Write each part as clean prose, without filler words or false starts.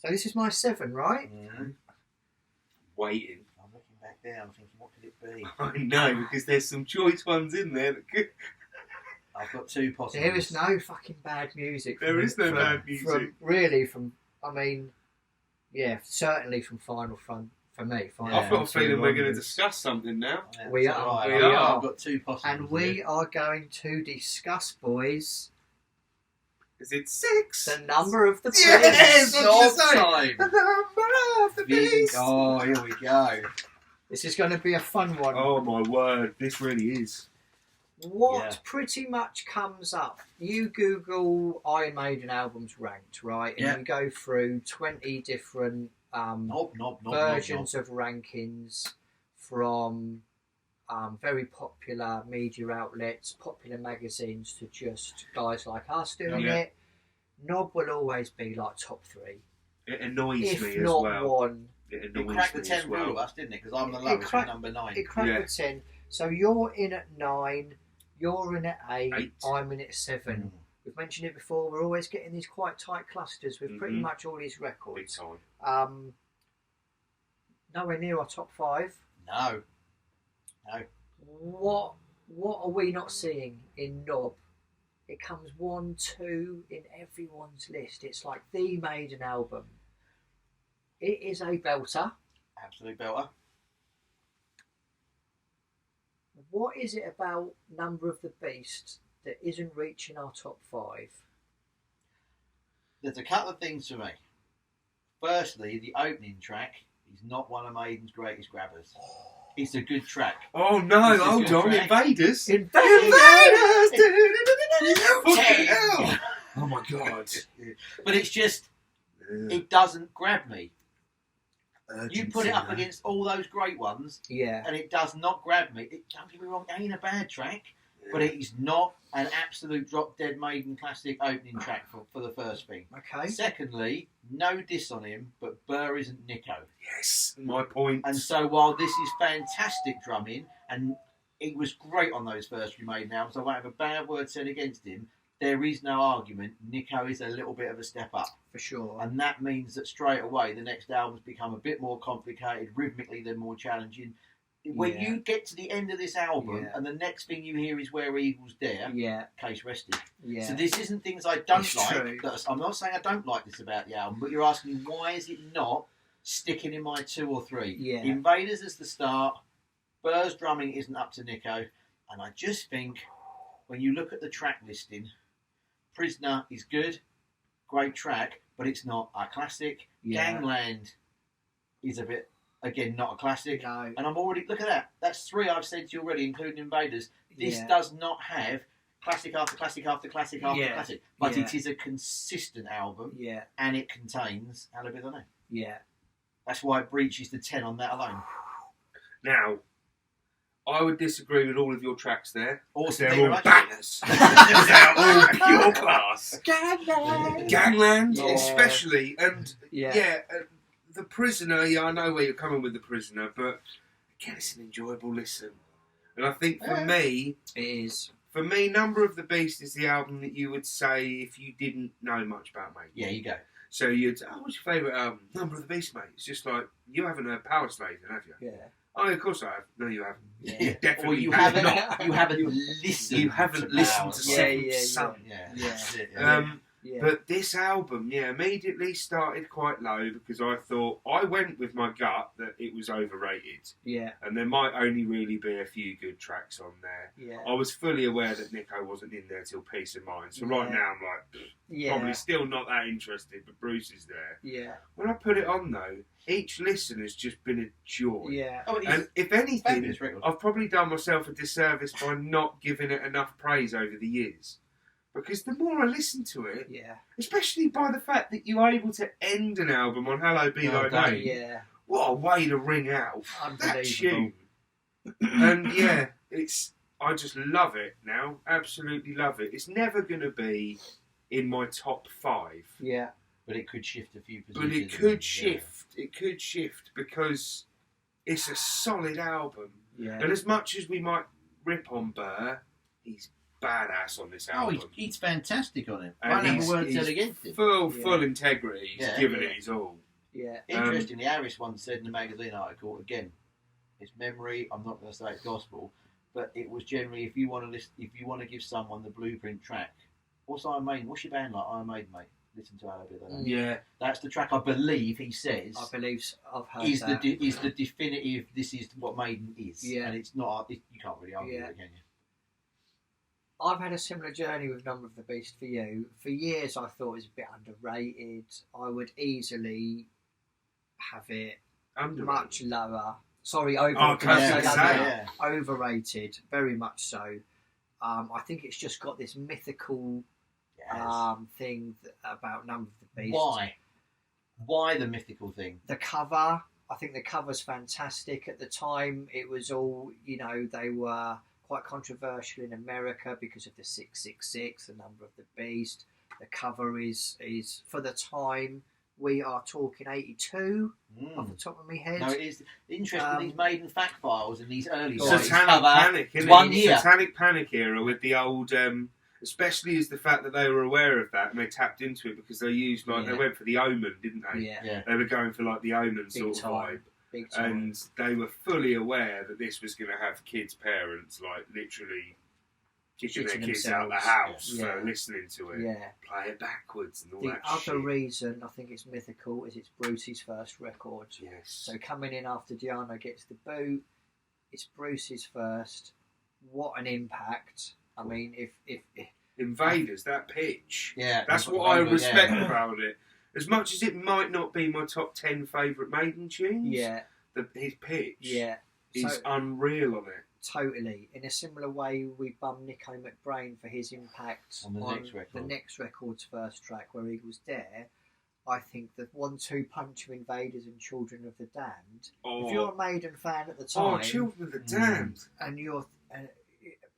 So this is my 7, right? Mm. Waiting. I'm looking back down, thinking, what could it be? I know, because there's some choice ones in there that could... I've got 2 possibles. There is no fucking bad music. There is no bad music. Certainly from Final Front for me. I've got a feeling we're going to discuss something now. Yeah, We so are. do I. We are. I've got 2 possibles. And we are going to discuss, boys, Is it 6? the number of the beast. Yes! Snob What time. the number of the beast! Oh, here we go. This is going to be a fun one. Oh my word, this really is. What pretty much comes up? You Google Iron Maiden albums ranked, right? And you go through 20 different versions of rankings from very popular media outlets, popular magazines, to just guys like us doing it. Knob will always be like top 3. It annoys if me not as well. one. It It cracked the 10 rule of us, didn't it? Because I'm the lowest at number 9. It cracked the 10. So you're in at 9, you're in at 8. I'm in at 7. Mm. We've mentioned it before, we're always getting these quite tight clusters with pretty much all these Big records. time. Nowhere near our top 5. No. What are we not seeing in Knob? It comes 1, 2 in everyone's list. It's like the Maiden album. It is a belter. Absolute belter. What is it about Number of the Beast that isn't reaching our top 5? There's a couple of things for me. Firstly, the opening track is not one of Maiden's greatest grabbers. It's a good track. Oh no, This is hold good on, track. Invaders! Invaders! Fucking hell! Oh my god. But it's just, it doesn't grab me. You put it up against all those great ones, Yeah. and it does not grab me. Don't get me wrong, it ain't a bad track, but it is not an absolute drop-dead Maiden classic opening track for the first thing. Okay. Secondly, no diss on him, but Burr isn't Nico. Yes, my point. And so while this is fantastic drumming, and it was great on those first few Maiden albums, I won't have a bad word said against him, there is no argument. Nico is a little bit of a step up. For sure. And that means that straight away the next albums become a bit more complicated. Rhythmically, they're more challenging. When you get to the end of this album and the next thing you hear is Where Eagles Dare, case rested. Yeah. So this isn't things I don't It's like. true. I'm not saying I don't like this about the album, but you're asking me why is it not sticking in my 2 or 3? Yeah. Invaders is the start. Burr's drumming isn't up to Nico. And I just think when you look at the track listing, Prisoner is good, great track, but it's not a classic. Yeah. Gangland is a bit, again, not a classic. No. And I'm already, look at that. That's 3 I've said to you already, including Invaders. This does not have classic after classic after classic after classic. But it is a consistent album. Yeah. And it contains How to Be the Name. Yeah. That's why it breaches the 10 on that alone. Now, I would disagree with all of your tracks there. Awesome. They're Thank you all very much. bangers. They're all pure class. Gangland! Gangland, Yeah. especially. And Yeah. The Prisoner, I know where you're coming with The Prisoner, but again, it's an enjoyable listen. And I think for me, It is. for me, Number of the Beast is the album that you would say if you didn't know much about Maiden. Yeah, you go. So you'd say, what's your favourite album? Number of the Beast, mate. It's just like, you haven't heard Power Slave, have you? Yeah. Oh, of course I have. No, you haven't. Yeah. You definitely Or you have haven't, not. you haven't listened. You haven't listened to Yeah, Seventh yeah, Son. Yeah. Yeah. That's it, Yeah. But this album, immediately started quite low because I thought, I went with my gut that it was overrated. Yeah. And there might only really be a few good tracks on there. Yeah. I was fully aware that Nico wasn't in there till Peace of Mind. So right now I'm like, probably still not that interested, but Bruce is there. Yeah. When I put it on though, each listen has just been a joy. Yeah. Oh, it's And if anything, fabulous record. I've probably done myself a disservice by not giving it enough praise over the years. Because the more I listen to it, Yeah. especially by the fact that you are able to end an album on Hello Be Thy Name, Yeah. what a way to ring out that Unbelievable. tune. And I just love it now, absolutely love it. It's never going to be in my top 5. Yeah. But it could shift a few positions. But it could shift. It could shift because it's a solid album. Yeah. And as much as we might rip on Burr, he's badass on this Oh, album. he's fantastic on it. And I never he's word said against him. Full integrity. He's given it Yeah. his all. Yeah. Interestingly, Harris once said in a magazine article, again, it's memory, I'm not going to say it's gospel, but it was generally, if you want to give someone the blueprint track, what's Iron Maiden? What's your band like? Iron Maiden, mate. Listen to how they do that. Yeah. That's the track I believe he says. I believe I've heard is that. the definitive. This is what Maiden is. Yeah. And it's not. You can't really argue it, can you? I've had a similar journey with Number of the Beast for you. For years, I thought it was a bit underrated. I would easily have it much lower. Sorry, overrated, very much so. I think it's just got this mythical thing about Number of the Beast. Why? Why the mythical thing? The cover. I think the cover's fantastic. At the time, it was all, they were quite controversial in America because of the 666, the Number of the Beast. The cover is for the time, we are talking 82 off the top of my head. No, it is interesting. These Maiden fact files in these early Satanic Panic, isn't it? Satanic Panic era with the old, especially as the fact that they were aware of that and they tapped into it because they used they went for the Omen, didn't they? Yeah. They were going for like the Omen Big sort of vibe. Big time. And they were fully aware that this was going to have kids' parents like literally kicking their kids out of the house for listening to it. Yeah. Play it backwards and all the that other shit. reason I think it's mythical is it's Bruce's first record. Yes. So coming in after Diano gets the boot, it's Bruce's first. What an impact! I mean, if Invaders, that pitch. Yeah. That's what I respect about it. As much as it might not be my top 10 favourite Maiden tunes, his pitch is unreal on it. Totally. In a similar way, we bummed Nico McBrain for his impact on the next record's first track, Where Eagles Dare. I think the 1-2 punch of Invaders and Children of the Damned. If you're a Maiden fan at the time, Children of the Damned, and you're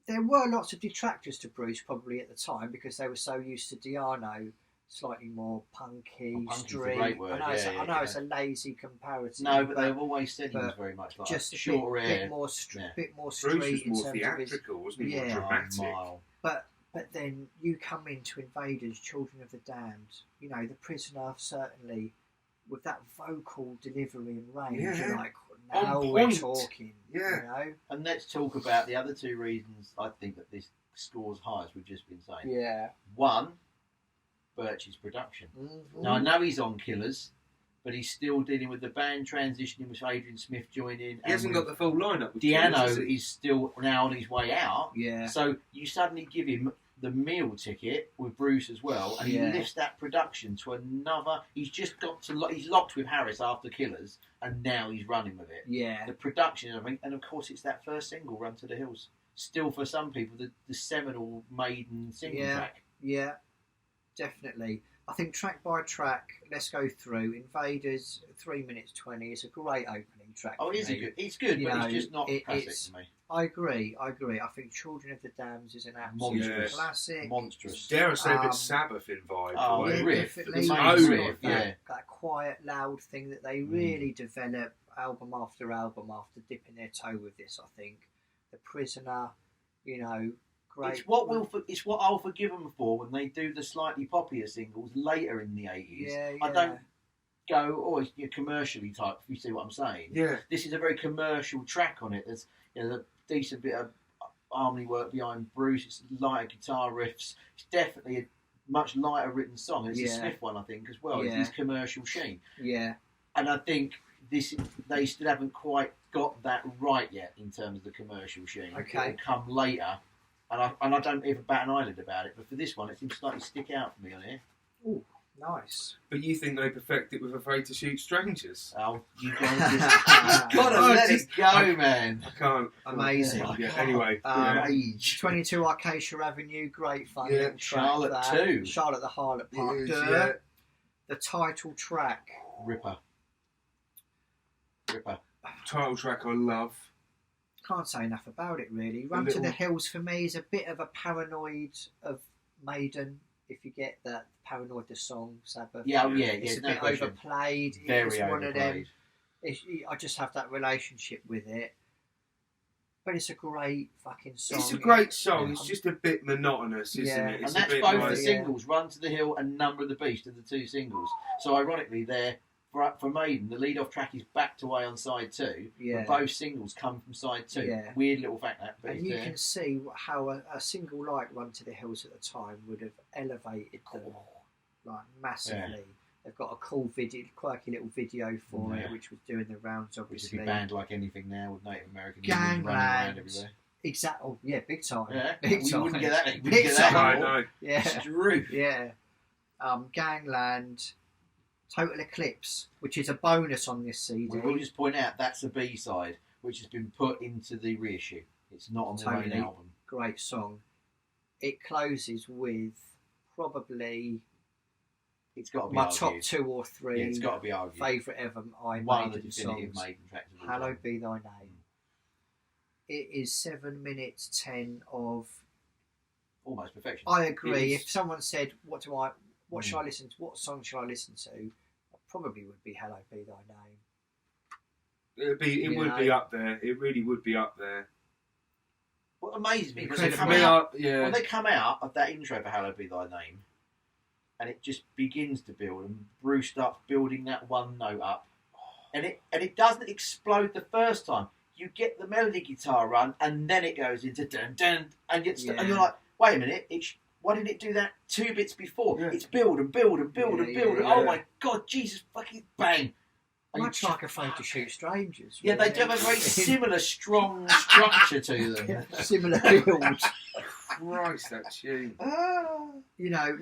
there were lots of detractors to Bruce probably at the time because they were so used to Diano, slightly more punky, street. I know it's a lazy comparison. No, but they've always said he was very much like just shorter hair. bit more street. Bruce was more theatrical, wasn't he? More dramatic. But then you come into Invaders, Children of the Damned. The Prisoner certainly with that vocal delivery and range. You're like, now we're talking. Yeah. And let's talk about the other two reasons I think that this scores high, as we've just been saying. Yeah. One, Birch's production. Mm-hmm. Now I know he's on Killers, but he's still dealing with the band transitioning with Adrian Smith joining. He hasn't got the full lineup. Diano is still now on his way out. Yeah. So you suddenly give him the meal ticket with Bruce as well, and he lifts that production to another. He's just got to. He's locked with Harris after Killers, and now he's running with it. Yeah. The production and everything, and of course it's that first single, "Run to the Hills." Still, for some people, the seminal Maiden single track. Yeah. Definitely. I think track by track, let's go through. Invaders, 3 minutes 20. It's a great opening track. Oh, it's good. It's good, but it's just not classic to me. I agree. I think Children of the Damned is an absolute classic. Monstrous. Dare I say a bit Sabbath in vibe. Oh, the riff. That quiet, loud thing that they really develop album after dipping their toe with this, I think. The Prisoner, great. It's what I'll forgive them for when they do the slightly poppier singles later in the 80s. Yeah. I don't go, it's commercially type, if you see what I'm saying. Yeah. This is a very commercial track on it. There's a decent bit of harmony work behind Bruce. It's lighter guitar riffs. It's definitely a much lighter written song. It's a Smith one, I think, as well. It's this commercial sheen. Yeah. And I think they still haven't quite got that right yet in terms of the commercial sheen. Okay. It'll come later. And I don't even bat an eyelid about it, but for this one, it seems slightly stick out for me on here. Ooh, nice. But you think they perfect it with Afraid to Shoot Strangers? Oh, you've got to let it go, man. I can't. Amazing. Anyway. Age. 22 Acacia Avenue, great fun. Yeah. Charlotte 2. Charlotte the Harlot Park. Yeah. The title track. Ripper. Title track I love. Can't say enough about it really. Run to the Hills for me is a bit of a paranoid of Maiden. If you get that Paranoid the song, Sabbath. It's a bit overplayed. Very it's overplayed. One of them. I just have that relationship with it. But it's a great fucking song. It's a great song. It's just a bit monotonous, isn't it? It's and that's a bit both like, the singles, Run to the Hill and Number of the Beast, are the two singles. So ironically, for Maiden, the lead-off track is Backed Away on side 2. Yeah. But both singles come from side 2. Yeah. Weird little fact that. But and you can see how a single like Run to the Hills at the time would have elevated them like massively. Yeah. They've got a cool video, quirky little video for it, which was doing the rounds, obviously. Which would be banned like anything now with Native American Gangland. running around everywhere. Exactly. Oh, yeah, big time. Yeah, big time. We wouldn't get that. We big get time. that no. Yeah. True. Yeah. Gangland, Total Eclipse, which is a bonus on this CD. We'll just point out that's a B-side, which has been put into the reissue. It's not on the main album. Great song. It closes with probably it's got to be my argued. top 2 or 3 it's got to be argued. favourite ever One of the Maiden definitive songs. Maiden tracks. Hallowed Be Thy Name. It is 7 minutes 10 of almost perfection. I agree. If someone said, "What should I listen to? What song should I listen to?" I probably would be "Hallowed Be Thy Name." It would be up there. It really would be up there. What amazes me because when they come out of that intro for "Hallowed Be Thy Name," and it just begins to build, and Bruce starts building that one note up, and it doesn't explode the first time. You get the melody guitar run, and then it goes into dun dun, and you're like, wait a minute, why didn't it do that 2 bits before? Yeah. It's build and build and build and build. Yeah. Oh my God, Jesus fucking bang! Much like Afraid to Shoot Strangers. Yeah, they do have a very similar strong structure to them. Yeah, similar build. Christ, that tune.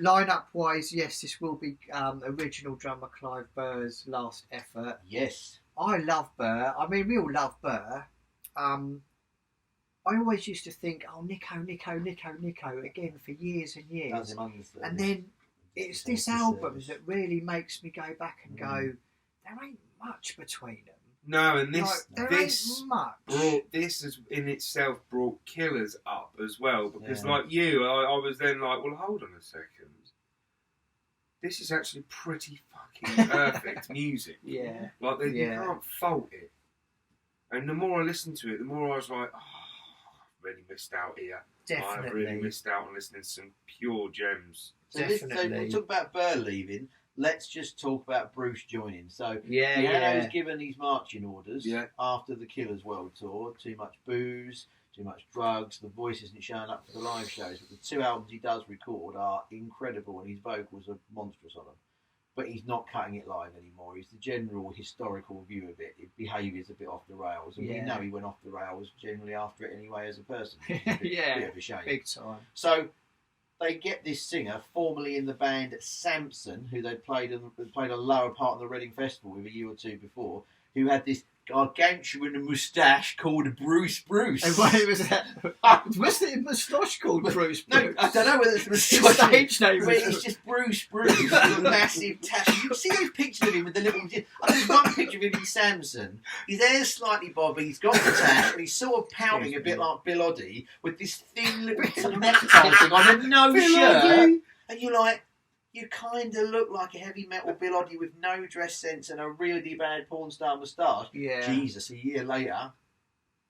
Line-up wise, yes, this will be original drummer Clive Burr's last effort. Yes. I love Burr. I mean, we all love Burr. I always used to think, Nico again for years and years. And then it's this album that really makes me go back and go, there ain't much between them. No, and this has in itself brought Killers up as well, because like you, I was then like, well, hold on a second. This is actually pretty fucking perfect music. Yeah. Like, you can't fault it. And the more I listened to it, the more I was like, I've really missed out here. Definitely. I've really missed out on listening to some pure gems. So we'll talk about Burr leaving. Let's just talk about Bruce joining. So was given these marching orders after the Killers World Tour. Too much booze, too much drugs. The voice isn't showing up for the live shows. But the 2 albums he does record are incredible, and his vocals are monstrous on them. But he's not cutting it live anymore. He's the general historical view of it. His behaviour's a bit off the rails, and we know he went off the rails generally after it anyway as a person. It's a bit of a shame. Big time. So they get this singer, formerly in the band Samson, who they'd played a lower part of the Reading Festival with a year or 2 before, who had this gargantuan moustache called Bruce. And why was that? Was the moustache called Bruce? No, I don't know whether it's the stage name. It's just Bruce with a massive tash. You see those pictures of him with the little. There's one picture of him in Samson. His hair's slightly bobby. He's got the tash, and he's sort of pouting a bit like Bill Oddie with this thin little necktie thing on and no shirt. And you're like, you kind of look like a heavy metal Bill Oddie with no dress sense and a really bad porn star moustache. Yeah. Jesus, a year later,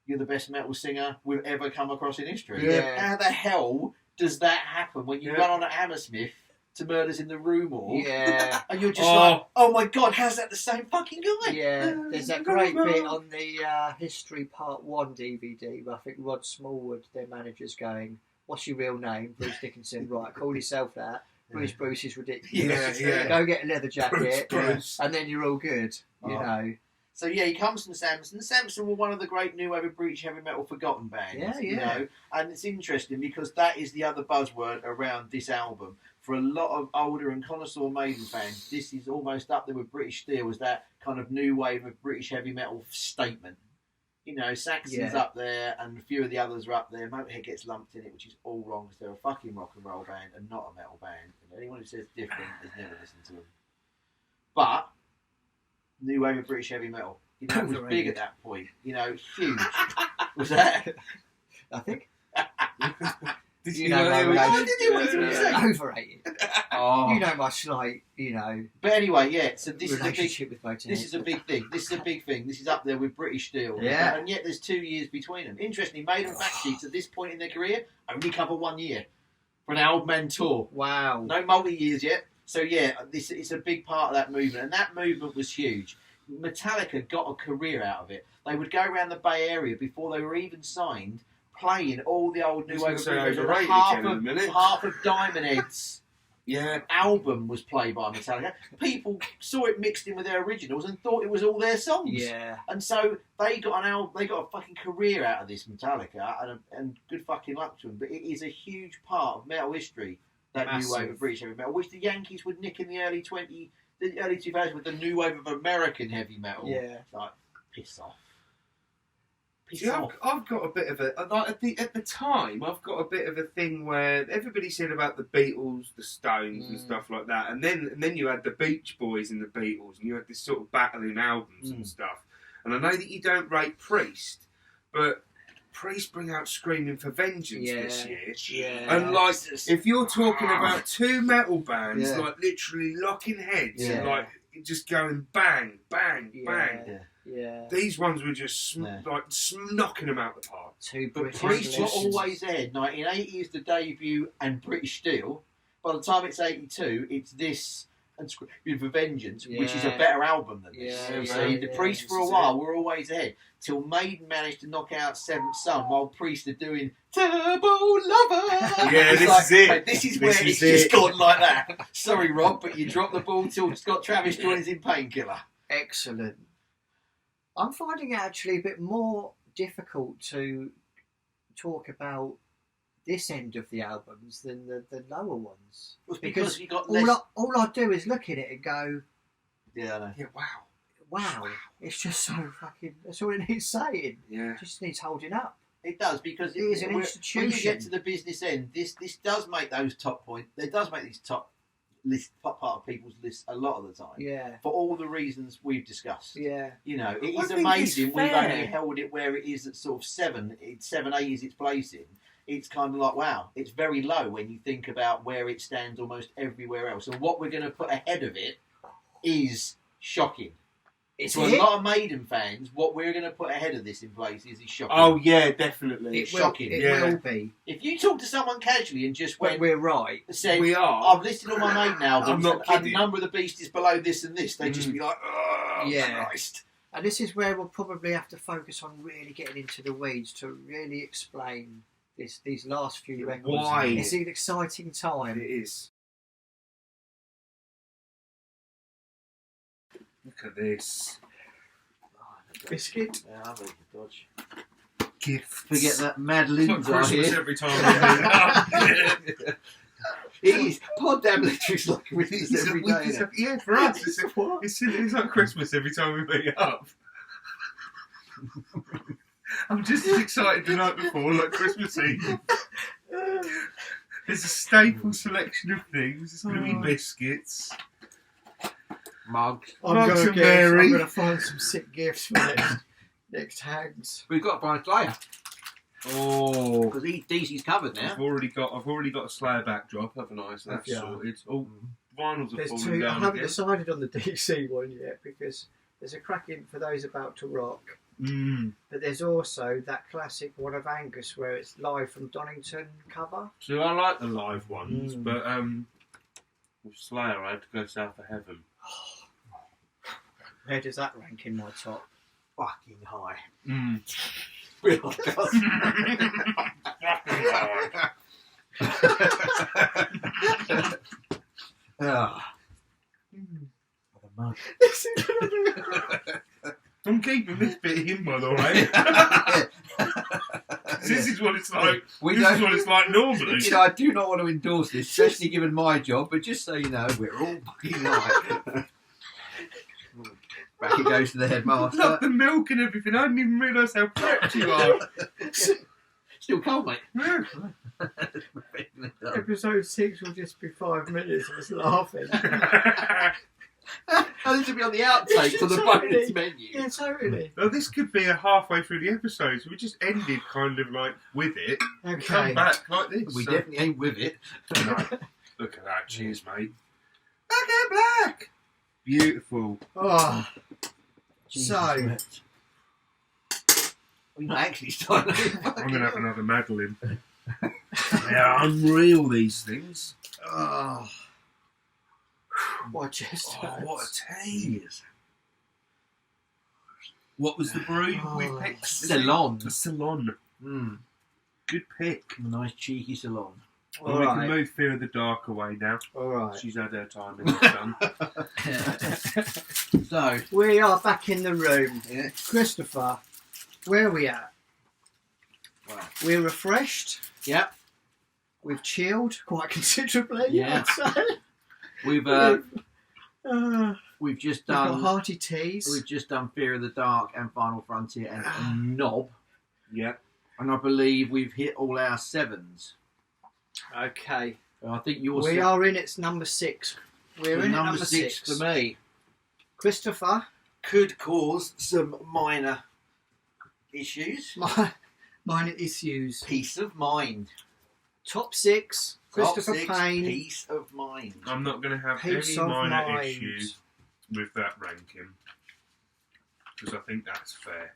you're the best metal singer we've ever come across in history. Yeah. How the hell does that happen when you run on at Hammersmith to Murders in the Room and you're just like, oh my God, how's that the same fucking guy? Yeah, there's that great bit on the History Part 1 DVD where I think Rod Smallwood, their manager's going, what's your real name? Bruce Dickinson. Right, call yourself that. Bruce is ridiculous. Go get a leather jacket, and then you're all good. You know. So he comes from Samson. Samson were one of the great new wave of British heavy metal forgotten bands. You know, and it's interesting because that is the other buzzword around this album. For a lot of older and connoisseur Maiden fans, this is almost up there with British Steel as that kind of new wave of British heavy metal statement. You know, Saxon's up there, and a few of the others are up there. Motorhead gets lumped in it, which is all wrong because they're a fucking rock and roll band and not a metal band. And anyone who says different has never listened to them. But new wave of British heavy metal, you know, it was big at that point. You know, huge. Was that? I think. Did you know? Overrated. You know much like, But anyway, yeah. So this relationship with Maiden. This is a big thing. This is up there with British Steel. Yeah. And yet there's 2 years between them. Interestingly, Maiden fact sheets at this point in their career only cover 1 year for an old man tour. Wow. No multi-years yet. So yeah, this is a big part of that movement, and that movement was huge. Metallica got a career out of it. They would go around the Bay Area before they were even signed, playing all the old New Wave of half of Diamond Head's album was played by Metallica. People saw it mixed in with their originals and thought it was all their songs. Yeah. And so they got a fucking career out of this, Metallica, and good fucking luck to them. But it is a huge part of metal history, that new wave of British heavy metal, which the Yankees would nick in the early 2000s with the new wave of American heavy metal. Yeah. Like, piss off. I've got a bit of a at the time. I've got a bit of a thing where everybody said about the Beatles, the Stones, and stuff like that, and then you had the Beach Boys and the Beatles, and you had this sort of battling albums and stuff. And I know that you don't rate Priest, but Priest bring out Screaming for Vengeance this year. Yeah. And like, if you're talking about two metal bands like literally locking heads and like just going bang, bang, bang. Yeah. These ones were just knocking them out the park. But Priest were always there. 1980 is the debut and British Steel. By the time it's 82, it's this and Screaming for Vengeance, which is a better album than this. You see, the Priest for a while were always ahead. Till Maiden managed to knock out Seventh Son while Priest are doing Turbo Lover. Yeah, this is it. Mate, this is where it's just gone like that. Sorry, Rob, but you dropped the ball till Scott Travis joins in Painkiller. Excellent. I'm finding it actually a bit more difficult to talk about this end of the albums than the lower ones. Well, because you got less... all I do is look at it and go, yeah, I know. Yeah, wow. It's just so fucking. That's all it needs saying. Yeah, it just needs holding up. It does, because it is an institution. When you get to the business end, this does make those top points. It does make these top part of people's lists a lot of the time. Yeah. For all the reasons we've discussed. Yeah. It is amazing. We've only held it where it is at sort of 7. 7A is its place in. It's kind of like, wow, it's very low when you think about where it stands almost everywhere else. And what we're going to put ahead of it is shocking. To a lot of Maiden fans, what we're going to put ahead of this in places is shocking. Oh, yeah, definitely. It's shocking. It will be. If you talk to someone casually and just went... we're right. Said, we are. I've listed all my Maiden albums and a number of the Beasties below this and this, they'd just be like, oh, Christ. And this is where we'll probably have to focus on really getting into the weeds to really explain these last few records. Why? It's an exciting time. It is. Look at this. Biscuit. Yeah, I'll make a dodge. Gifts. Forget that Mad Linda Christmas here. every time I It is. Poddamnelectric's like Christmas every day. Yeah, for us, it's like Christmas every time we meet up. I'm just as excited the night before, like Christmas Eve. There's a staple selection of things. It's going to be biscuits. Mugs. I'm going to find some sick gifts for next Hags. We've got to find Slayer. Oh, because DC's covered now. I've already got a Slayer backdrop, haven't I? So that's sorted. Oh, vinyls are falling down. I haven't decided on the DC one yet because there's a cracking for those about to rock. But there's also that classic one of Angus where it's live from Donington cover. So I like the live ones, but with Slayer I had to go South of Heaven. Where does that rank in my top? Fucking high. Fucking I'm keeping this bit in, by the way. This is what it's like. This is what it's like normally. I do not want to endorse this, especially given my job. But just so you know, we're all fucking right. Back it goes to the headmaster. Love the milk and everything. I didn't even realise how prepped you are. Still cold, mate. Yeah. Episode 6 will just be 5 minutes of us laughing. And this will be on the outtakes on the bonus menu. Yeah, totally. Well, this could be a halfway through the episode, so we just ended kind of like with it. Okay. Come back like this. We definitely ain't with it. No. Look at that. Cheers, mate. Back in black. Beautiful. Oh. Jesus So. Christ. We're not actually starting. I'm going to have another Madeline. They're unreal, these things. Oh. What just what a taste. What was the brew we picked? Ceylon. A Ceylon. Good pick. A nice cheeky Ceylon. Well, we can move Fear of the Dark away now. All right. She's had her time in the sun. So, we are back in the room. yeah. Christopher, where are we at? Wow. We're refreshed. Yep. We've chilled quite considerably. Yeah. I'd say. We've just we've got done hearty teas. We've just done Fear of the Dark and Final Frontier and Knob. Yeah. And I believe we've hit all our 7s. Okay. I think yours We are in its number 6. We're in number number 6 for me. Christopher. Could cause some minor issues. Minor issues. Peace of mind. Top 6. Christopher Top 6, Payne. Peace of mind. I'm not going to have Peace any of minor mind. issues with that ranking. Because I think that's fair.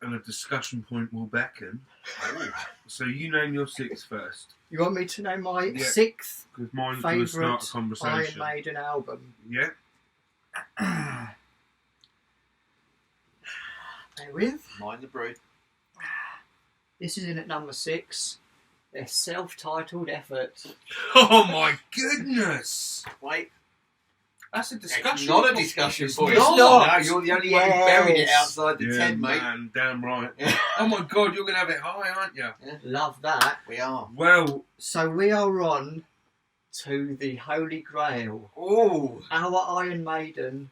And a discussion point will beckon. So you name your 6 first. You want me to name my Yeah. 6th Because mine's going to start a favourite conversation. Iron Maiden album? Yeah. Bear with. Mind the brew. This is in at number 6. Their self-titled effort. Oh my goodness! Wait. That's a It's discussion. not a discussion It's point. not. No, you're the only one who buried it Yes. outside the Yeah, tent, mate. man, damn right. Oh my god, you're going to have it high, aren't you? Love that. We are. Well, So we are on to the Holy Grail. Oh. Our Iron Maiden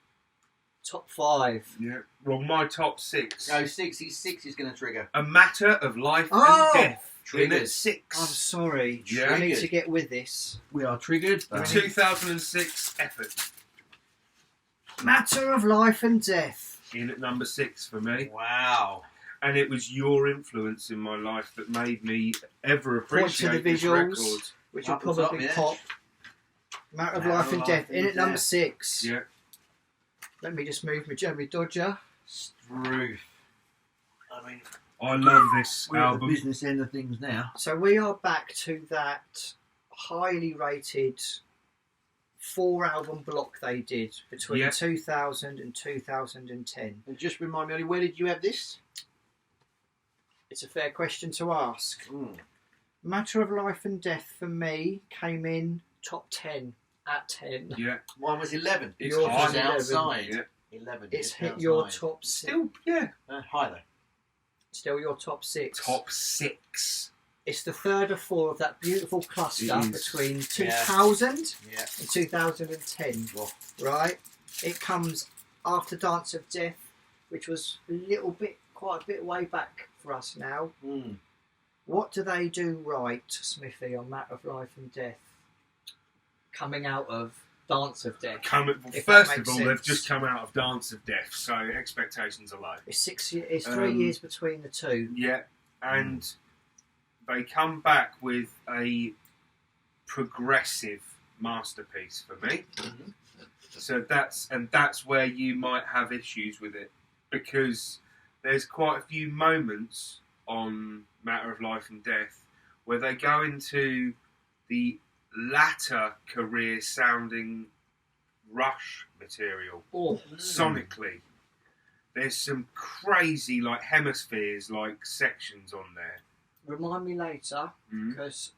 top 5. yeah. Well, my top 6. Go 6 is going to trigger. A Matter of Life Oh! and Death. In Triggered. at 6. I'm sorry. Yeah. I need to get with this. We are triggered. The 2006 effort. Matter of Life and Death. In at number 6 for me. Wow. And it was your influence in my life that made me ever Point to appreciate the this visuals. record. Which will Up the probably top, yeah. pop. Matter of Matter Life of and Life Death. and In at number Death. 6. Yeah. Let me just move my Jeremy Dodger. Struth. I mean, I love this we're at the album. business end of things now. So we are back to that highly rated 4-album block they did between Yeah. 2000 and 2010. And just remind me, Ollie, where did you have this? It's a fair question to ask. Matter of Life and Death for me came in top 10 at 10. Yeah. Mine was 11. It's Yours high. was 11. outside. Yeah. 11. It's just hit your outside. top 6. Still, yeah. High though. Still your top 6. Top 6. It's the third of 4 of that beautiful cluster It is. between 2000 Yeah. and 2010. Right? It comes after Dance of Death, which was quite a bit way back for us now. What do they do right, Smithy, on Matter of Life and Death? Coming out of Dance of Death. First If that of makes all, they've sense. just come out of Dance of Death, so expectations are low. It's 3 years between the two. Yeah, and they come back with a progressive masterpiece for me. So that's where you might have issues with it, because there's quite a few moments on Matter of Life and Death where they go into the latter career sounding Rush material sonically. There's some crazy like hemispheres like sections on there. Remind me later, because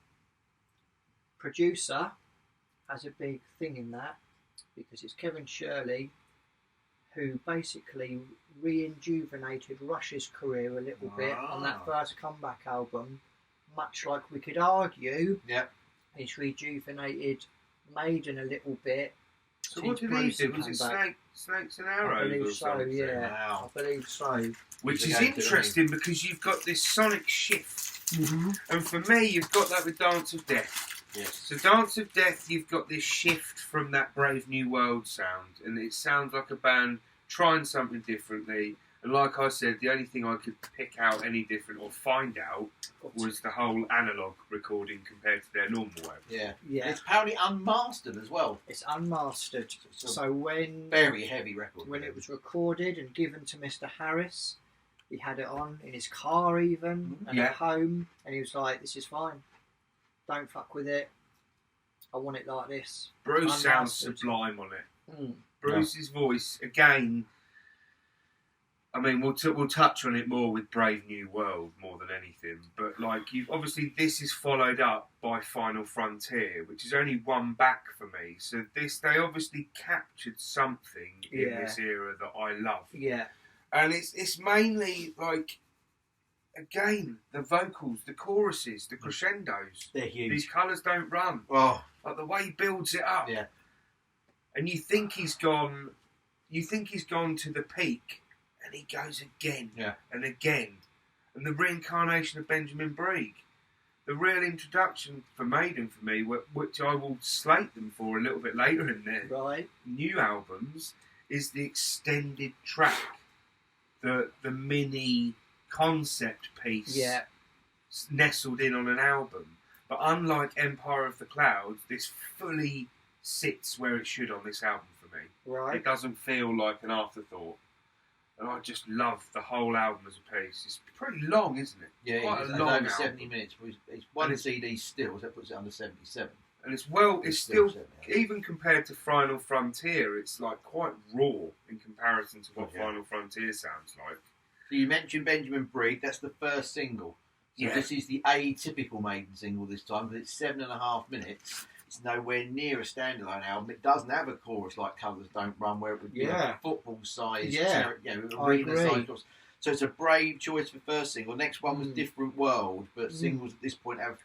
producer has a big thing in that, because it's Kevin Shirley who basically rejuvenated Rush's career a little bit on that first comeback album, much like we could argue he's rejuvenated Maiden a little bit. So what did he do? Was it Snakes and Arrows? I believe or so, something? yeah. Wow. I believe so. Which He's is a gangster, interesting because you've got this sonic shift. And for me, you've got that with Dance of Death. Yes. So Dance of Death, you've got this shift from that Brave New World sound, and it sounds like a band trying something differently, And like I said, the only thing I could pick out any different or find out was the whole analogue recording compared to their normal way. Yeah. Yeah. It's apparently unmastered as well. It's unmastered. So when very heavy record. When it was recorded and given to Mr. Harris, he had it on in his car even and at home, and he was like, "This is fine. Don't fuck with it. I want it like this." Bruce sounds sublime on it. Bruce's voice again. I mean, we'll touch on it more with Brave New World more than anything, but like obviously this is followed up by Final Frontier, which is only one back for me. So they obviously captured something in this era that I love. Yeah, and it's mainly like again the vocals, the choruses, the crescendos. They're huge. These colours don't run. Oh, like the way he builds it up. Yeah, and you think he's gone. You think he's gone to the peak. And he goes again and again. And the reincarnation of Benjamin Breeg. The real introduction for Maiden for me, which I will slate them for a little bit later in their new albums, is the extended track. The mini concept piece nestled in on an album. But unlike Empire of the Clouds, this fully sits where it should on this album for me. Right. It doesn't feel like an afterthought. And I just love the whole album as a piece. It's pretty long, isn't it? Yeah, quite it's a long over 70 minutes. It's one CD still, so that puts it under 77. And it's still even compared to Final Frontier, it's like quite raw in comparison to what Final Frontier sounds like. So you mentioned Benjamin Breeg, that's the first single. So this is the atypical Maiden single this time, but it's 7.5 minutes. It's nowhere near a standalone album. It doesn't have a chorus like Colours Don't Run, where it would be a football-sized, arena-sized chorus. So it's a brave choice for first single. Next one was Different World, but singles at this point have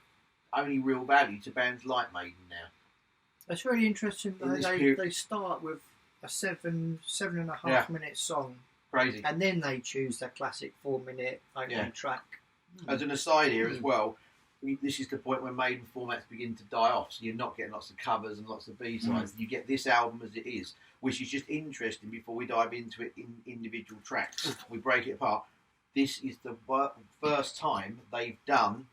only real value to bands like Maiden now. That's really interesting. They start with a 7.5 minute song. Crazy. And then they choose their classic 4-minute opening track. As an aside here as well, this is the point when Maiden formats begin to die off, so you're not getting lots of covers and lots of B-sides. You get this album as it is, which is just interesting before we dive into it in individual tracks. We break it apart. This is the first time they've done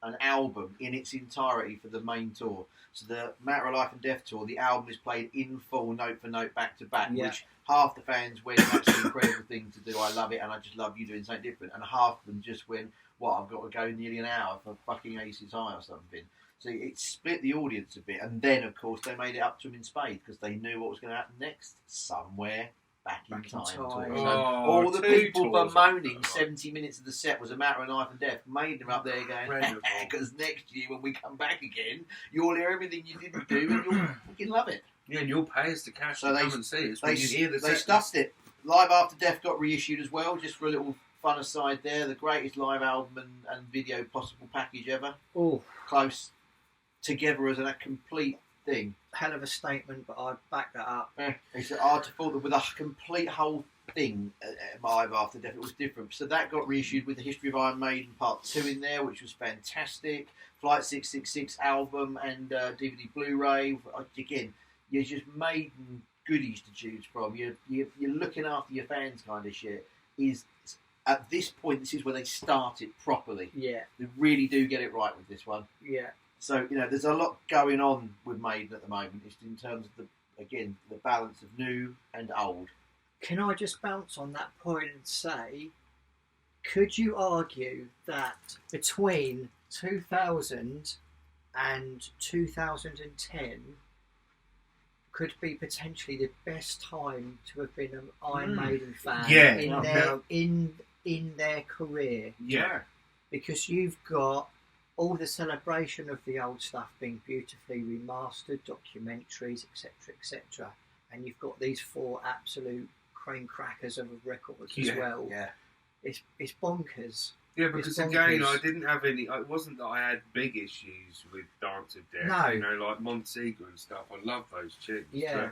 an album in its entirety for the main tour. So the Matter of Life and Death tour, the album is played in full, note for note, back to back, which half the fans went, that's an incredible thing to do, I love it, and I just love you doing something different, and half of them just went, I've got to go nearly an hour for fucking Aces High or something. So it split the audience a bit, and then, of course, they made it up to them in spades because they knew what was going to happen next somewhere back in time. So all the people bemoaning 70 minutes of the set was A Matter of Life and Death, Maiden are up there going, because next year when we come back again, you'll hear everything you didn't do and you'll fucking love it. Yeah, and you'll pay us to cash to come and see us when you hear the They stuffed it. Live After Death got reissued as well, just for a little fun aside there. The greatest live album and video possible package ever. Oh, close together as a complete thing. Hell of a statement, but I'd back that up. It's hard to fault with a complete whole thing. Live After Death, it was different. So that got reissued with the History of Iron Maiden Part 2 in there, which was fantastic. Flight 666 album and DVD Blu-ray. Again, you're just Maiden goodies to choose from. You're looking after your fans kind of shit. At this point, this is where they start it properly. Yeah. They really do get it right with this one. Yeah. So, there's a lot going on with Maiden at the moment, just in terms of, the balance of new and old. Can I just bounce on that point and say, could you argue that between 2000 and 2010 could be potentially the best time to have been an Iron Maiden fan in their career? Yeah. Because you've got all the celebration of the old stuff being beautifully remastered, documentaries, etc., and you've got these 4 absolute crane crackers of records as well. Yeah. It's bonkers. Yeah, because again, I didn't have any. It wasn't that I had big issues with Dance of Death. No, like Montsegur and stuff. I love those tunes. Yeah.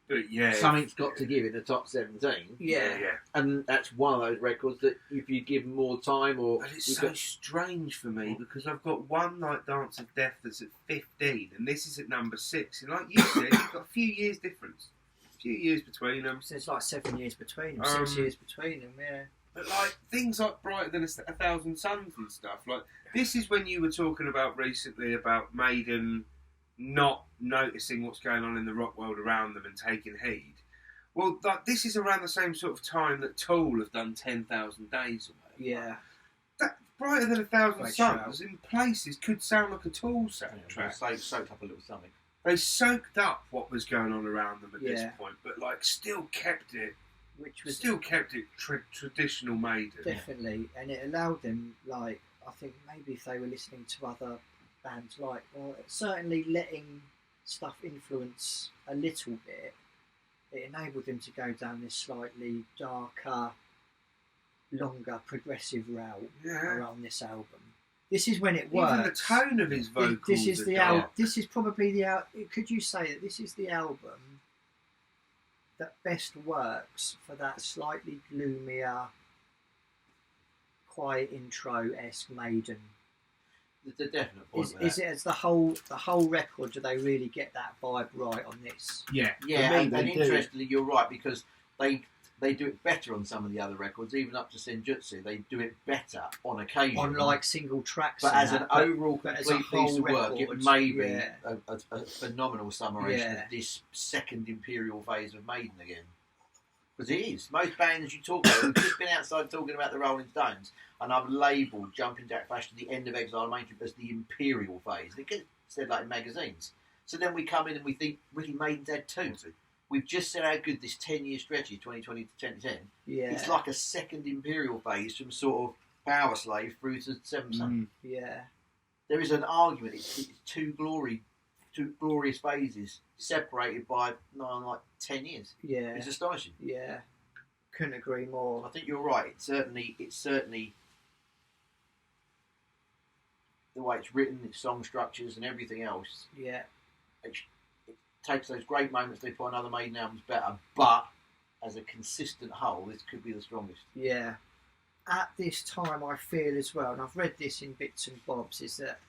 But yeah, something's got to give in the top 17. Yeah. And that's one of those records that if you give them more time, but it's so strange for me because I've got one like Dance of Death that's at 15, and this is at number 6. And like you said, you've got a few years difference. few years between them. So it's like 7 years between them, 6 years between them, yeah. But like things like Brighter Than a Thousand Suns and stuff, like this is when you were talking about recently about Maiden not noticing what's going on in the rock world around them and taking heed. Well, like this is around the same sort of time that Tool have done 10,000 Days away. Yeah. That Brighter Than a Thousand Suns in places could sound like a Tool soundtrack. Soaked up a little something. They soaked up what was going on around them at this point, but like still kept it. Traditional Maiden. Definitely, and it allowed them, like, I think maybe if they were listening to other bands, like, well, certainly letting stuff influence a little bit, it enabled them to go down this slightly darker, longer, progressive route around this album. This is when it works. Even the tone of his vocals. This is This is probably the. Could you say that this is the album that best works for that slightly gloomier, quiet intro-esque Maiden? The definite point. Is it as the whole record? Do they really get that vibe right on this? Yeah, and interestingly, you're right, because they do it better on some of the other records, even up to Senjutsu. They do it better on occasion, on like single tracks. But as an overall complete piece of work, it may be a phenomenal summation of this second Imperial phase of Maiden again. Because it is. Most bands you talk about, we've just been outside talking about the Rolling Stones, and I've labelled Jumping Jack Flash to the End of Exile Maiden as the Imperial phase. It gets said like in magazines. So then we come in and we think, really, Maiden's had two. We've just said how good this 10-year stretch is, 2020 to 2010. Yeah. It's like a second Imperial phase from sort of Power Slave through to Seventh Son. Yeah. There is an argument. It's two glorious phases separated by like 10 years. Yeah. It's astonishing. Yeah. Couldn't agree more. I think you're right. It's certainly the way it's written, its song structures and everything else. Yeah. It takes those great moments they put on other Maiden albums better, but as a consistent whole, this could be the strongest. Yeah. At this time, I feel as well, and I've read this in bits and bobs, is that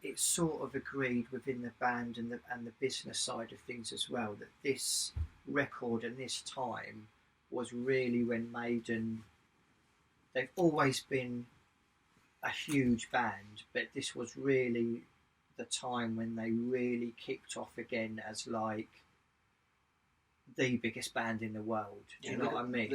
it's sort of agreed within the band and the business side of things as well, that this record and this time was really when Maiden, they've always been a huge band, but this was really the time when they really kicked off again as like the biggest band in the world. Do you know what I mean?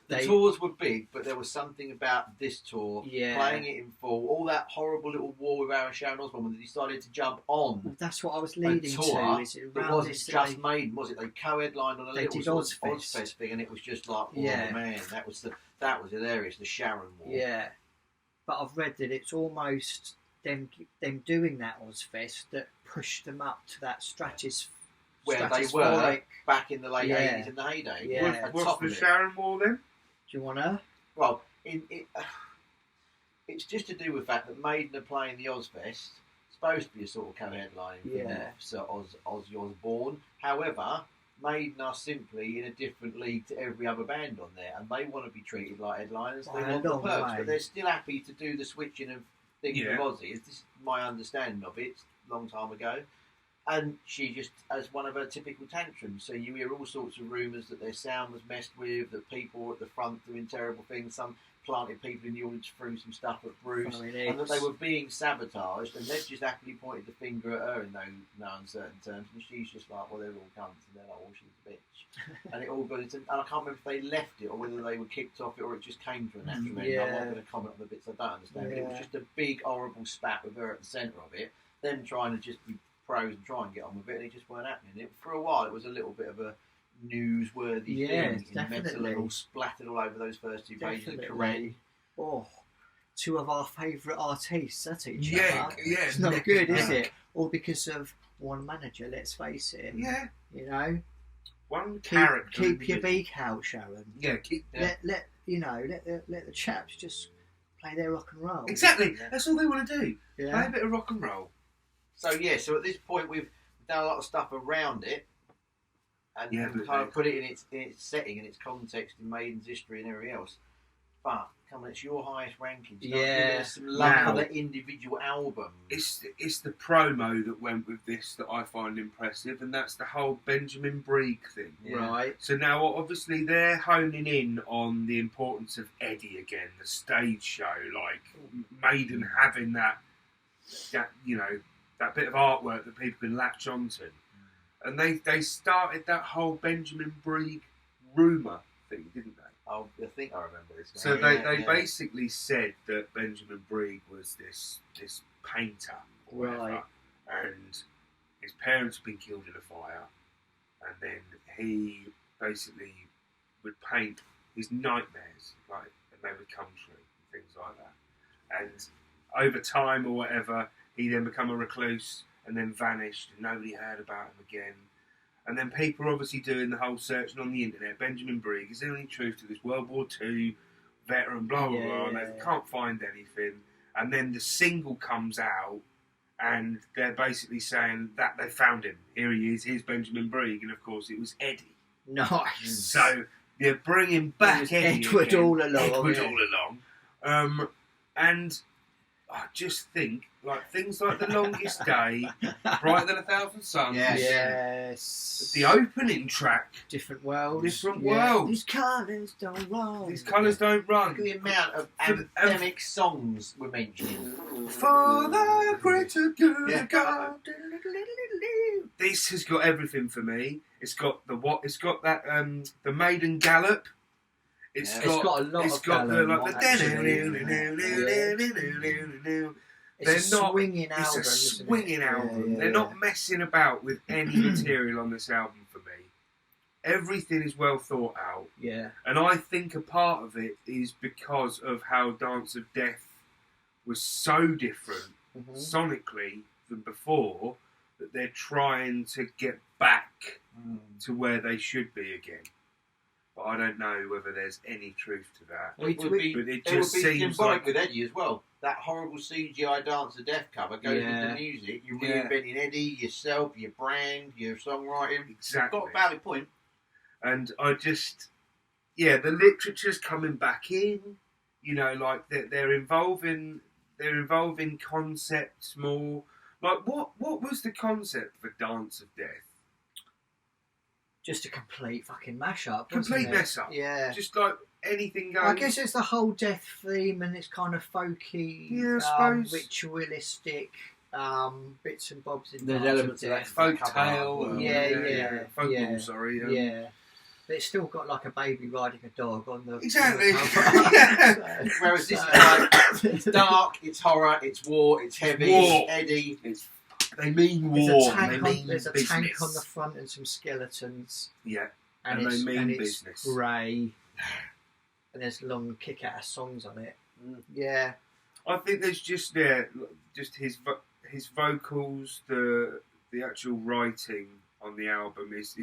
The tours were big, but there was something about this tour, playing it in full, all that horrible little war with Aaron Sharon Osbourne when they decided to jump on. Well, that's what I was leading to. Is it wasn't just Maiden, was it? They co-headlined on a little Ozfest thing, and it was just like, oh man, that was hilarious. The Sharon War. Yeah, but I've read that it's almost them doing that Ozfest that pushed them up to that where they were back in the late 80s in the heyday. Yeah. What's the Sharon War then? Do you want to? Well, it's just to do with the fact that Maiden are playing the Ozfest, supposed to be a sort of co-headlining thing for Ozzy Osbourne. However, Maiden are simply in a different league to every other band on there, and they want to be treated like headliners. They want the perks, but they're still happy to do the switching of things with Ozzy. This is my understanding of it. It's a long time ago. And she just has one of her typical tantrums. So you hear all sorts of rumours that their sound was messed with, that people were at the front doing terrible things, some planted people in the audience threw some stuff at Bruce, and that they were being sabotaged, and they've just happily pointed the finger at her in no uncertain terms, and she's just like, well, they're all cunts, and they're like, oh, she's a bitch. And it all got into, and I can't remember if they left it, or whether they were kicked off it, or it just came to a natural end. I'm not going to comment on the bits I don't understand, but it was just a big, horrible spat with her at the centre of it, them trying to just be pros and try and get on with it, and it just weren't happening. For a while, it was a little bit of a newsworthy thing in metal, and all splattered all over those first two pages of Karen. Oh, two of our favourite artists at each other. Yeah, it's not good, is it? All because of one manager. Let's face it. Yeah, you know, one character. Keep your beak out, Sharon. Yeah, let the chaps just play their rock and roll. Exactly. That's all they want to do. Yeah. Play a bit of rock and roll. So so at this point we've done a lot of stuff around it, and kind of put it in its setting, in its context, in Maiden's history and everything else. But come on, it's your highest ranking. So Yeah. give us some love Now, for the individual album. It's the promo that went with this that I find impressive, and that's the whole Benjamin Brieg thing. Yeah. Right. So now, obviously, they're honing in on the importance of Eddie again, the stage show, like Maiden having that that bit of artwork that people can latch onto, and they started that whole Benjamin Brieg rumour thing, didn't they? Oh, I think I remember this. So they basically said that Benjamin Brieg was this painter, or whatever, Right. and his parents had been killed in a fire, and then he basically would paint his nightmares, like, and they would come true, and things like that. And over time or whatever, he then became a recluse and then vanished, and nobody heard about him again. And then people are obviously doing the whole searching on the internet. Benjamin Brieg, is there any truth to this World War II veteran, blah, blah, blah, and they can't find anything. And then the single comes out, and they're basically saying that they found him. Here he is, here's Benjamin Brieg, and of course it was Eddie. Nice. So they're bringing back Eddie Edward again. all along. Edward yeah. all along. And I just think, like, things like The Longest Day, Brighter Than a Thousand Suns, Yes. the opening track, Different worlds. Different worlds. These colours don't run. these colours don't run. Look at the amount of anthemic songs we're mentioning. For the greater good Yeah. of God. This has got everything for me. It's got that the Maiden Gallop. It's Yeah. got a lot it's of got the gallop, like the It's they're a not- swinging album. It's a isn't it? swinging album. They're not messing about with any material on this album for me. Everything is well thought out. Yeah. And I think a part of it is because of how Dance of Death was so different sonically than before, that they're trying to get back to where they should be again. But I don't know whether there's any truth to that. It would be But it it would just be seems symbolic like... with Eddie as well. That horrible CGI Dance of Death cover goes with Yeah. the music. You're Yeah. reinventing Eddie, yourself, your brand, your songwriting. Exactly. Got a valid point. And I just... Yeah, the literature's coming back in. You know, like, they're involving concepts more. Like, what was the concept for Dance of Death? Just a complete fucking mashup. Complete wasn't it? mess up. Yeah. Just like anything goes. I guess it's the whole death theme, and it's kind of folky, Yeah, I suppose. ritualistic bits and bobs in There's Dance elements of that Death. folk cover tale. art. and- Yeah. Folklore, sorry. Yeah. But it's still got like a baby riding a dog on the Exactly. on the cover. Yeah. Whereas this is like, it's dark, it's horror, it's war, it's heavy, War. it's Eddie. They mean There's war. a tank, They on, mean there's a business. tank on the front and some skeletons. Yeah. And, And they it's, mean and it's business. grey. And there's long kick-ass songs on it. Yeah. I think there's just his vocals, the actual writing on the album is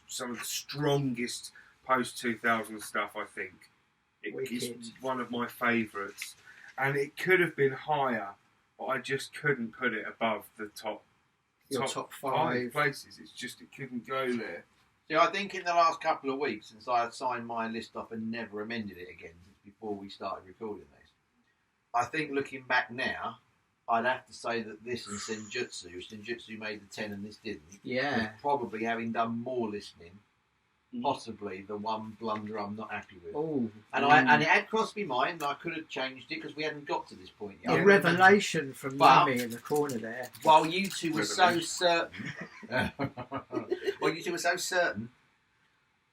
some of the strongest post 2000 stuff. I think it's Wicked. one of my favourites, and it could have been higher, but I just couldn't put it above the top five. places. It couldn't go there. See, I think in the last couple of weeks, since I signed my list off and never amended it again since before we started recording this, I think looking back now, I'd have to say that this and Senjutsu made the 10 and this didn't, Yeah. was probably, having done more listening, possibly the one blunder I'm not happy with. Oh. And it had crossed my mind, and I could have changed it because we hadn't got to this point yet. A revelation from But- Mummy in the corner there. While you two were so certain,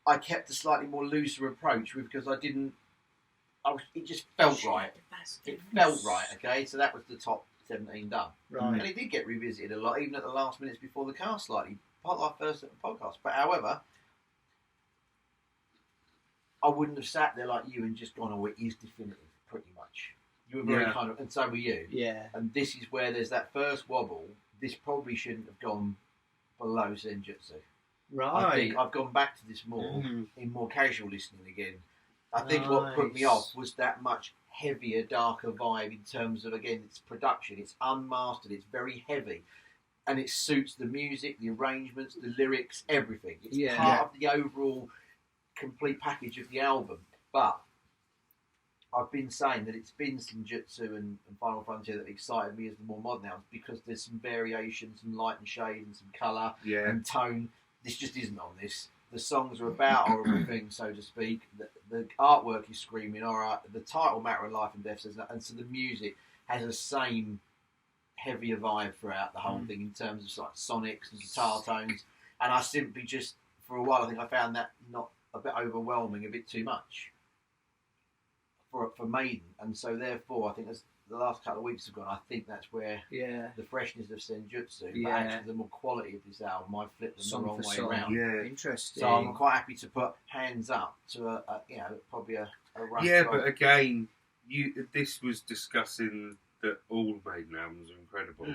I kept a slightly more looser approach because it just felt right. It felt right, okay? So that was the top 17 done. Right. And it did get revisited a lot, even at the last minutes before the cast, slightly. Part of our first podcast. But however, I wouldn't have sat there like you and just gone, oh, it is definitive, pretty much. You were very kind of, and so were you. Yeah. And this is where there's that first wobble. This probably shouldn't have gone below Senjutsu. I Right. think I've gone back to this more in more casual listening again. I think what put me Nice. off was that much heavier, darker vibe in terms of, again, its production. It's unmastered. It's very heavy. And it suits the music, the arrangements, the lyrics, everything. It's part of the overall complete package of the album. But I've been saying that it's been Senjutsu and Final Frontier that excited me as the more modern albums because there's some variations and light and shade and some colour and tone. This just isn't on this. The songs are about horrible things, so to speak. The artwork is screaming, alright. The title, Matter of Life and Death, says that, and so the music has the same heavier vibe throughout the whole thing in terms of like sonics and guitar tones. And I simply just, for a while, I think I found that not a bit overwhelming, a bit too much for Maiden. And so therefore, I think as the last couple of weeks have gone, I think that's where the freshness of Senjutsu, but actually the more quality of this album, I flipped them the wrong way around. Yeah, interesting. So I'm quite happy to put Hands Up to probably a rough rock. But again, this was discussing that all Maiden albums are incredible.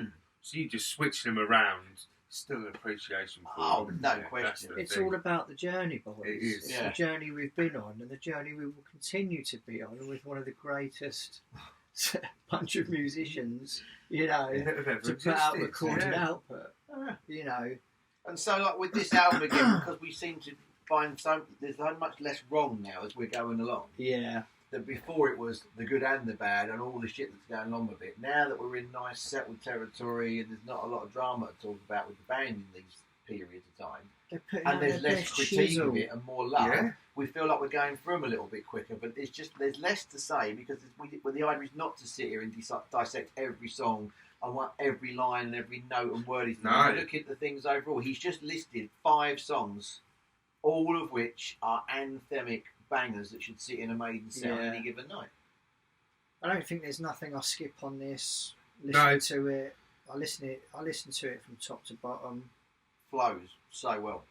So you just switch them around. Still an appreciation for them. No question. It's all about the journey, boys. It is. It's the journey we've been on and the journey we will continue to be on with one of the greatest bunch of musicians, to put out recorded output, And so, like with this album again, because we seem to find there's so much less wrong now as we're going along. Yeah. That before it was the good and the bad and all the shit that's going on with it. Now that we're in nice settled territory and there's not a lot of drama to talk about with the band in these periods of time, and there's less critique of it and more love, we feel like we're going through them a little bit quicker. But there's less to say because the idea is not to sit here and dissect every song and what every line and every note and word is. No. Look at the things overall. He's just listed 5 songs, all of which are anthemic bangers that should sit in a Maiden set on any given night. I don't think there's nothing I skip on this. Listen to it. I listen to it from top to bottom. Flows so well.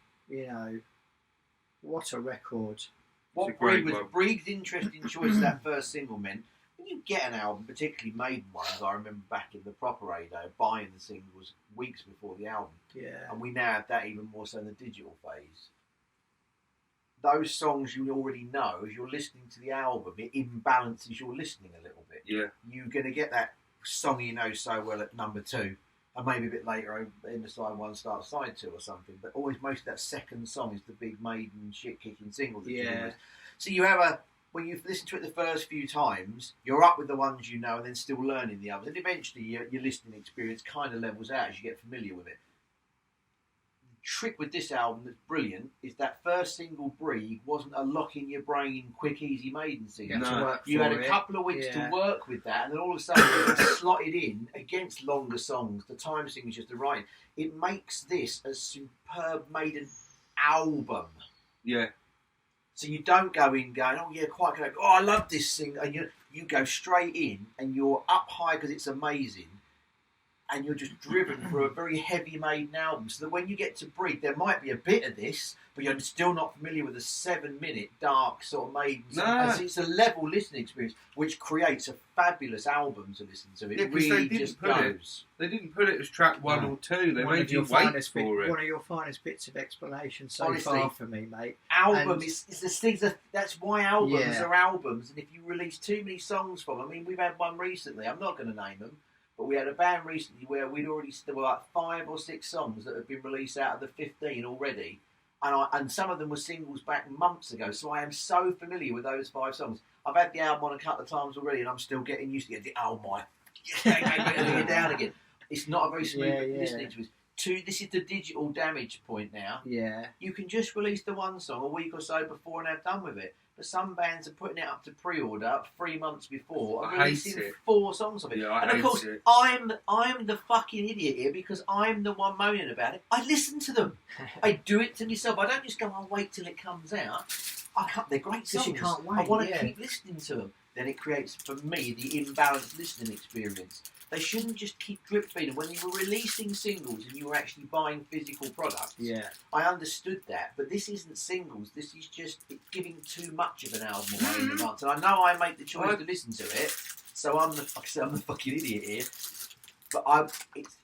What a record. What Breed's interesting choice that first single meant. When you get an album, particularly Maiden ones, I remember back in the proper radar buying the singles weeks before the album. Yeah. And we now have that even more so in the digital phase. Those songs you already know, as you're listening to the album, it imbalances your listening a little bit. Yeah. You're going to get that song you know so well at number 2, and maybe a bit later in the side 1 starts side 2 or something. But always most of that second song is the big Maiden shit-kicking single. So you have when you've listened to it the first few times, you're up with the ones you know and then still learning the others. And eventually your listening experience kind of levels out as you get familiar with it. Trick with this album that's brilliant is that first single, Breed, wasn't a lock in your brain, quick, easy Maiden single. You had a couple of weeks to work with that, and then all of a sudden it slotted in against longer songs. The time signatures, the writing. It makes this a superb Maiden album. Yeah. So you don't go in going, oh yeah, quite good. Oh, I love this thing, and you go straight in, and you're up high because it's amazing. And you're just driven through a very heavy Maiden album, so that when you get to Breed, there might be a bit of this, but you're still not familiar with a 7-minute dark sort of Maiden song. It's a level listening experience, which creates a fabulous album to listen to. It really just goes. They didn't put it as track 1 or 2. They made you wait for it. One of your finest bits of explanation so far for me, mate. Album is the things that's why albums are albums. And if you release too many songs from them, I mean, we've had one recently. I'm not going to name them. But we had a band recently where there were like 5 or 6 songs that had been released out of the 15 already, and some of them were singles back months ago. So I am so familiar with those 5 songs. I've had the album on a couple of times already, and I'm still getting used to it. Oh my, get down again. It's not a very smooth listening to it. This is the digital damage point now. Yeah, you can just release the one song a week or so before and have done with it. But some bands are putting it up to pre-order 3 months before and releasing 4 songs of it. Yeah, and of course, I'm the fucking idiot here because I'm the one moaning about it. I listen to them. I do it to myself. I don't just go, I'll wait till it comes out. They're great songs. You can't wait, I want to keep listening to them. Then it creates, for me, the imbalanced listening experience. They shouldn't just keep drip feeding. When you were releasing singles and you were actually buying physical products, I understood that. But this isn't singles. This is just giving too much of an album away in advance. And I know I make the choice to listen to it, so I'm the fucking idiot here. But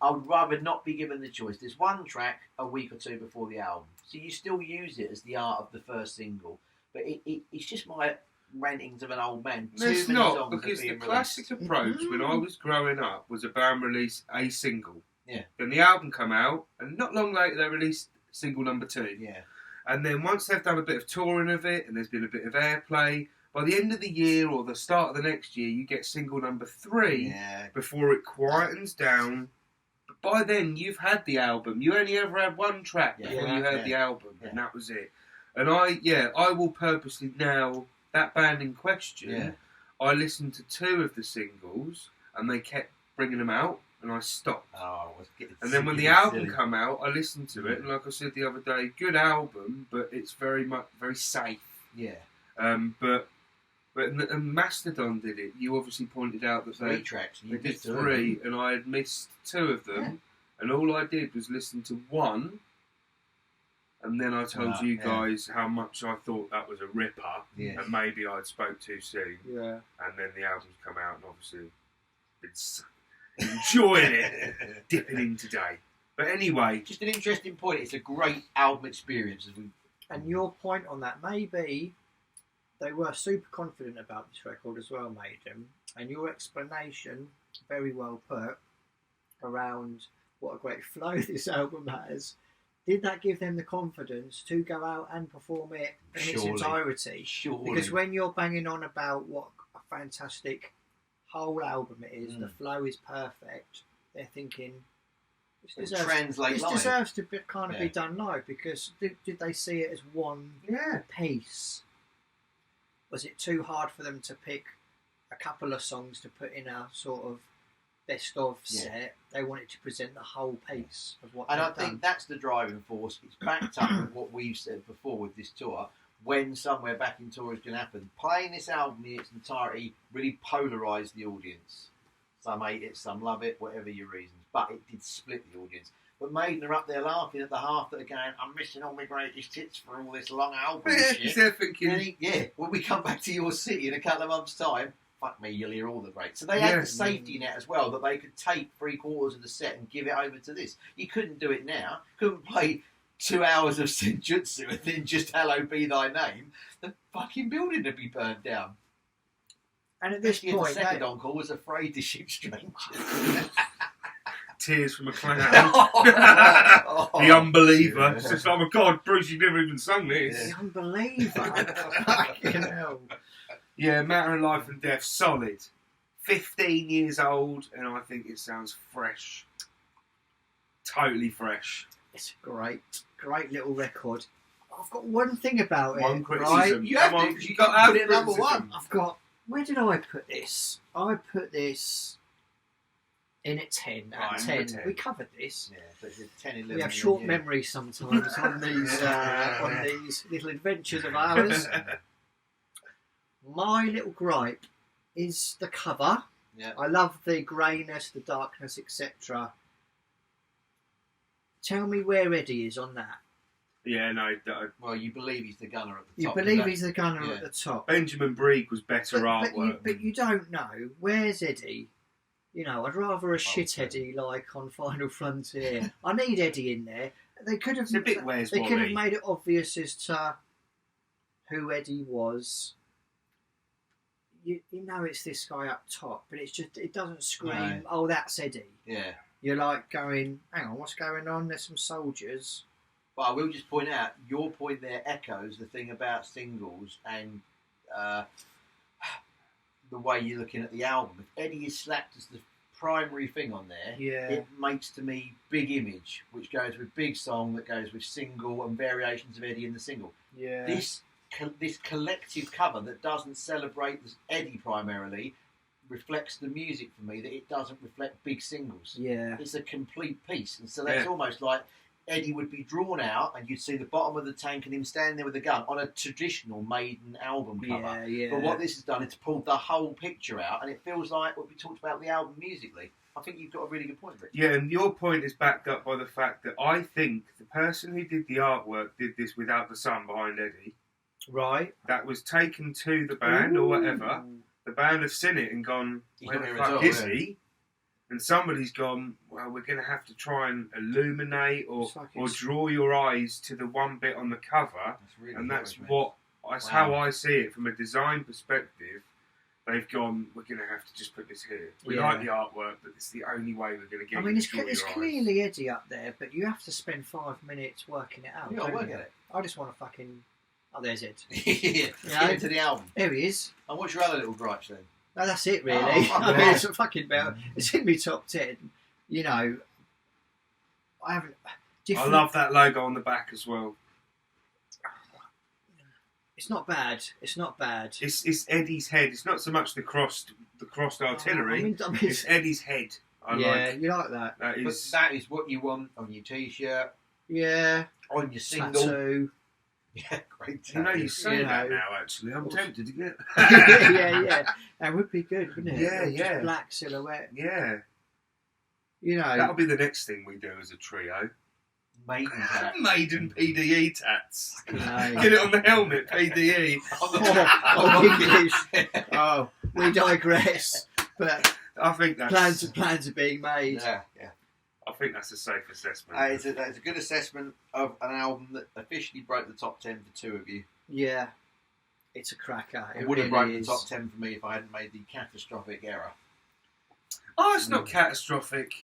I would rather not be given the choice. There's one track a week or 2 before the album, so you still use it as the art of the first single. But it's just my rantings of an old man. It's not, because the classic approach when I was growing up was a band release a single. Yeah. Then the album come out, and not long later they released single number 2. Yeah. And then once they've done a bit of touring of it, and there's been a bit of airplay, by the end of the year or the start of the next year, you get single number 3 before it quietens down. But by then, you've had the album. You only ever had one track before you heard the album, and that was it. And I will purposely now, that band in question, I listened to 2 of the singles, and they kept bringing them out, and I stopped. And then when the album come out, I listened to it, and like I said the other day, good album, but it's very safe. Yeah. But Mastodon did it. You obviously pointed out that 3 tracks. They did 3, and I had missed 2 of them, and all I did was listen to 1. And then I told you guys how much I thought that was a ripper, and maybe I'd spoke too soon. Yeah. And then the album's come out, and obviously been enjoying it, dipping in today. But anyway, just an interesting point. It's a great album experience. And your point on that, maybe they were super confident about this record as well, Maiden. And your explanation, very well put, around what a great flow this album has. Did that give them the confidence to go out and perform it in its entirety? Surely. Because when you're banging on about what a fantastic whole album it is, the flow is perfect, they're thinking, this deserves to be done live, because did they see it as one piece? Was it too hard for them to pick a couple of songs to put in a sort of best of set? They wanted to present the whole piece of what and I think that's the driving force. It's backed up with what we've said before with this tour. When Somewhere Back in Tour is going to happen, playing this album in its entirety really polarised the audience. Some hate it, some love it, whatever your reasons. But it did split the audience. But Maiden are up there laughing at the half that are going, I'm missing all my greatest hits for all this long album shit. They're thinking, when we come back to your city in a couple of months' time, fuck me, you'll hear all the greats. So they had the safety net as well, that they could take 3/4 of the set and give it over to this. You couldn't do it now. Couldn't play 2 hours of Senjutsu and then just Hello Be Thy Name. The fucking building would be burned down. And at this point, the second encore was Afraid to Shoot Strangers. Tears from a Clown. The Unbeliever. It's just, oh my God, Bruce, you never even sung this. The Unbeliever. Fucking hell. Yeah, Matter of Life and Death, solid. 15 years old, and I think it sounds fresh. Totally fresh. It's a great little record. I've got one thing about it. One criticism. Right? You have to, because you got to put it number 1. I've got... Where did I put this? I put this in at 10. At 10. We covered this. Yeah, but 10, 11. We have short memories sometimes on these little adventures of ours. My little gripe is the cover. Yeah. I love the greyness, the darkness, etc. Tell me where Eddie is on that. Yeah, no. Well, you believe he's the gunner at the top. You believe he's the gunner at the top. Benjamin Breeg was better artwork. But you don't know. Where's Eddie? You know, I'd rather a shit Eddie like on Final Frontier. I need Eddie in there. They could have. It's a bit Where's They Wally. could have made it obvious as to who Eddie was. You know it's this guy up top, but it's just, it doesn't scream, oh, that's Eddie. Yeah. You're like going, hang on, what's going on? There's some soldiers. But I will just point out, your point there echoes the thing about singles and the way you're looking at the album. If Eddie is slapped as the primary thing on there, it makes to me Big Image, which goes with big song, that goes with single and variations of Eddie in the single. Yeah. This collective cover that doesn't celebrate Eddie primarily reflects the music for me, that it doesn't reflect big singles. Yeah. It's a complete piece. And so that's almost like Eddie would be drawn out and you'd see the bottom of the tank and him standing there with a gun on a traditional Maiden album cover. Yeah. But what this has done is pulled the whole picture out, and it feels like what we talked about the album musically. I think you've got a really good point, Rich. Yeah, and your point is backed up by the fact that I think the person who did the artwork did this without the sun behind Eddie. Right. That was taken to the band or whatever. The band have seen it and gone, where the fuck is he? And somebody's gone, well, we're going to have to try and illuminate or draw your eyes to the one bit on the cover. That's how I see it from a design perspective. They've gone, we're going to have to just put this here. We like the artwork, but it's the only way we're going to get it's clearly Eddie up there, but you have to spend 5 minutes working it out. You got to work at it. I just want to fucking Oh, there's Ed. Get into the album. There he is. And what's your other little gripes then? No, that's it, really. Oh, I mean, it's a fucking bell. It's in my top 10. You know, I haven't. I love that logo on the back as well. It's not bad. It's not bad. It's Eddie's head. It's not so much the crossed artillery. I mean, it's Eddie's head. You like that. But that is what you want on your T-shirt. Yeah. On your single. Tattoo. Yeah, great tattoo. You know, you say that now, actually. I'm tempted to get... yeah. That would be good, wouldn't it? Yeah. Just black silhouette. Yeah. You know. That'll be the next thing we do as a trio. Maiden PDE tats. No. Get it on the helmet, PDE. Oh, we digress. But I think that's... Plans are being made. Yeah. I think that's a safe assessment. It's a good assessment of an album that officially broke the top 10 for two of you. Yeah. It's a cracker. It would have broken the top 10 for me if I hadn't made the catastrophic error. Oh, it's not catastrophic.